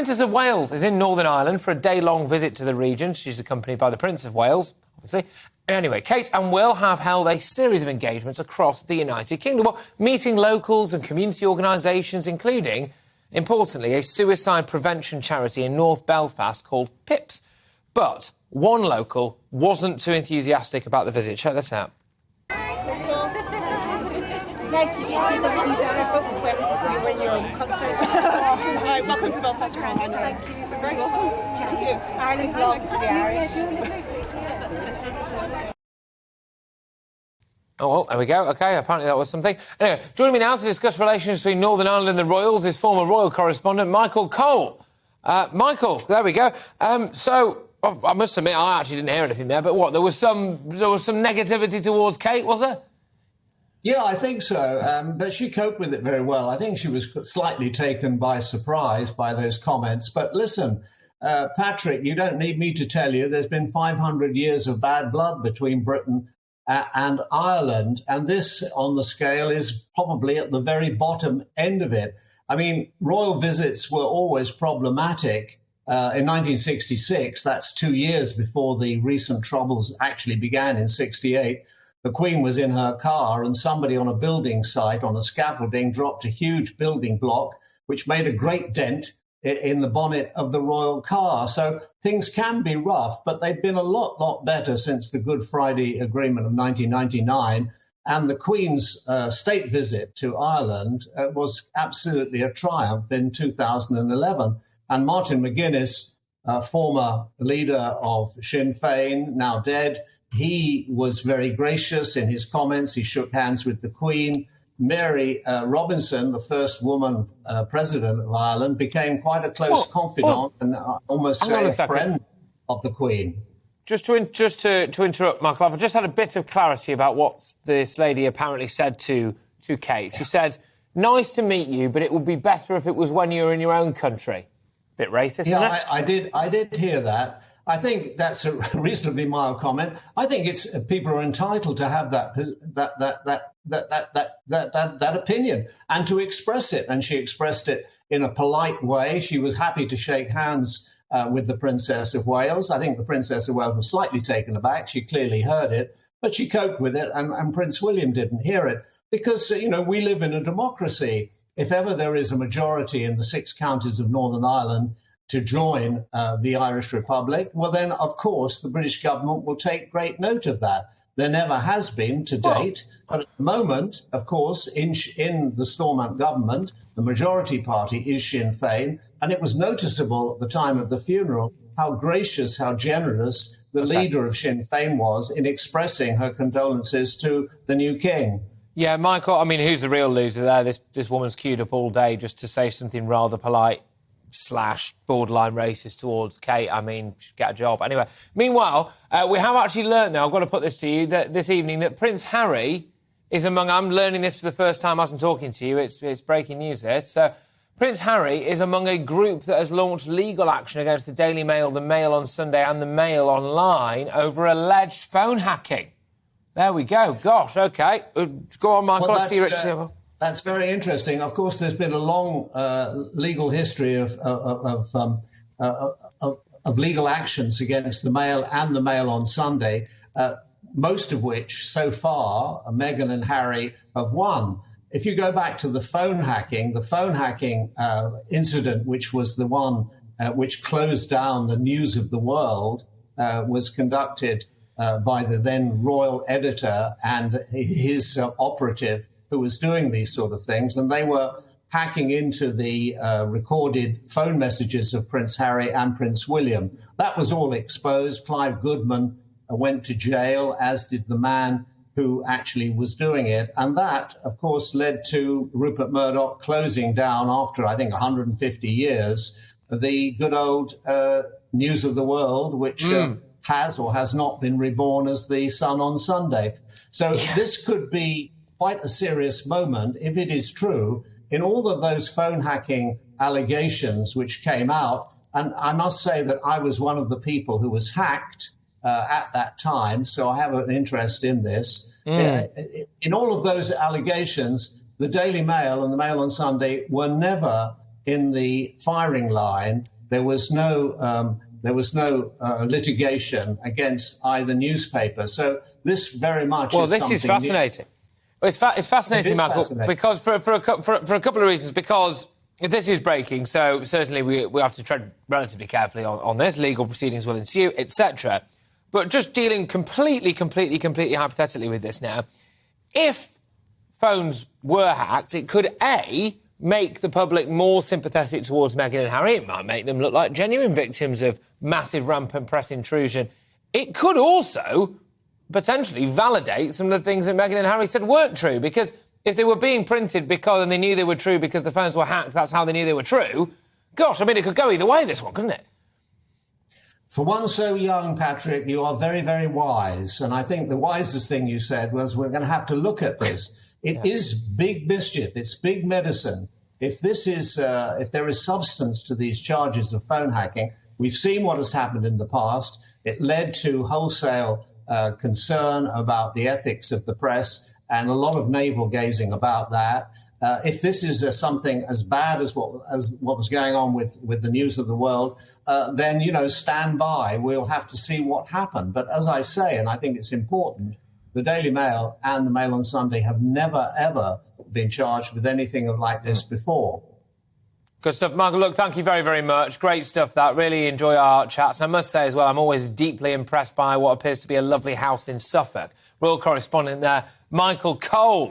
Princess of Wales is in Northern Ireland for a day-long visit to the region. She's accompanied by the Prince of Wales, obviously. Anyway, Kate and Will have held a series of engagements across the United Kingdom, meeting locals and community organisations, including, importantly, a suicide prevention charity in North Belfast called PIPS. But one local wasn't too enthusiastic about the visit. Check this out. Nice to meet you. There will be better folks when you were in your own country. Welcome to Belfast, Ireland. Thank you. You're very welcome. Thank you. Ireland belongs to the Irish. Oh, well, there we go. OK, apparently that was something. Anyway, joining me now to discuss relations between Northern Ireland and the Royals is former Royal Correspondent Michael Cole. Michael, there we go. I must admit, I actually didn't hear anything there, but what, there was some negativity towards Kate, was there? Yeah, I think so, but she coped with it very well. I think she was slightly taken by surprise by those comments. But listen, Patrick, you don't need me to tell you there's been 500 years of bad blood between Britain and Ireland, and this, on the scale, is probably at the very bottom end of it. I mean, royal visits were always problematic. In 1966, that's 2 years before the recent troubles actually began in 68, the Queen was in her car and somebody on a building site, on a scaffolding, dropped a huge building block, which made a great dent in the bonnet of the royal car. So things can be rough, but they've been a lot better since the Good Friday Agreement of 1999. And the Queen's state visit to Ireland was absolutely a triumph in 2011. And Martin McGuinness, former leader of Sinn Féin, now dead, he was very gracious in his comments. He shook hands with the Queen. Mary Robinson, the first woman president of Ireland, became quite a close confidant and almost a friend of the Queen. Just to interrupt, Michael, I've just had a bit of clarity about what this lady apparently said to Kate. She said, "Nice to meet you, but it would be better if it was when you were in your own country." Bit racist, isn't it? I did hear that. I think that's a reasonably mild comment. I think it's people are entitled to have that opinion and to express it. And she expressed it in a polite way. She was happy to shake hands with the Princess of Wales. I think the Princess of Wales was slightly taken aback. She clearly heard it, but she coped with it, and Prince William didn't hear it because, we live in a democracy. If ever there is a majority in the 6 counties of Northern Ireland to join the Irish Republic, well, then, of course, the British government will take great note of that. There never has been to date. But at the moment, of course, in the Stormont government, the majority party is Sinn Féin. And it was noticeable at the time of the funeral how gracious, how generous the leader of Sinn Féin was in expressing her condolences to the new king. Yeah, Michael, I mean, who's the real loser there? This woman's queued up all day just to say something rather polite / borderline racist towards Kate. I mean, she'd get a job. Anyway, meanwhile, we have actually learnt now, I've got to put this to you, that this evening, that Prince Harry is among... I'm learning this for the first time as I'm talking to you. It's breaking news, this. So, Prince Harry is among a group that has launched legal action against the Daily Mail, the Mail on Sunday and the Mail Online over alleged phone hacking. There we go. Gosh, OK. Go on, Michael. Well, Let's see Richard. That's very interesting. Of course, there's been a long legal history of legal actions against the Mail and the Mail on Sunday, most of which, so far, Meghan and Harry have won. If you go back to the phone hacking incident, which was the one which closed down the News of the World, was conducted by the then royal editor and his operative who was doing these sort of things, and they were hacking into the recorded phone messages of Prince Harry and Prince William. That was all exposed. Clive Goodman went to jail, as did the man who actually was doing it. And that, of course, led to Rupert Murdoch closing down after, I think, 150 years, the good old News of the World, which has or has not been reborn as the Sun on Sunday. So this could be quite a serious moment if it is true. In all of those phone hacking allegations which came out, and I must say that I was one of the people who was hacked at that time, so I have an interest in this. In all of those allegations, the Daily Mail and the Mail on Sunday were never in the firing line. there was no litigation against either newspaper. So this very much well, is this something is fascinating. Well, it's fascinating, Michael, because for a couple of reasons. Because this is breaking, so certainly we have to tread relatively carefully on this. Legal proceedings will ensue, etc. But just dealing completely hypothetically with this now, if phones were hacked, it could, A, make the public more sympathetic towards Meghan and Harry. It might make them look like genuine victims of massive rampant press intrusion. It could also potentially validate some of the things that Meghan and Harry said weren't true, because if they were being printed and they knew they were true because the phones were hacked, that's how they knew they were true. Gosh, I mean, it could go either way, this one, couldn't it? For one so young, Patrick, you are very, very wise. And I think the wisest thing you said was we're going to have to look at this. It is big mischief. It's big medicine. If there is substance to these charges of phone hacking, we've seen what has happened in the past. It led to wholesale concern about the ethics of the press and a lot of navel-gazing about that. If this is something as bad as what was going on with the news of the world, then, stand by. We'll have to see what happened. But as I say, and I think it's important, the Daily Mail and the Mail on Sunday have never, ever been charged with anything like this before. Good stuff, Michael. Look, thank you very, very much. Great stuff, that. Really enjoy our chats. And I must say as well, I'm always deeply impressed by what appears to be a lovely house in Suffolk. Royal Correspondent there, Michael Cole.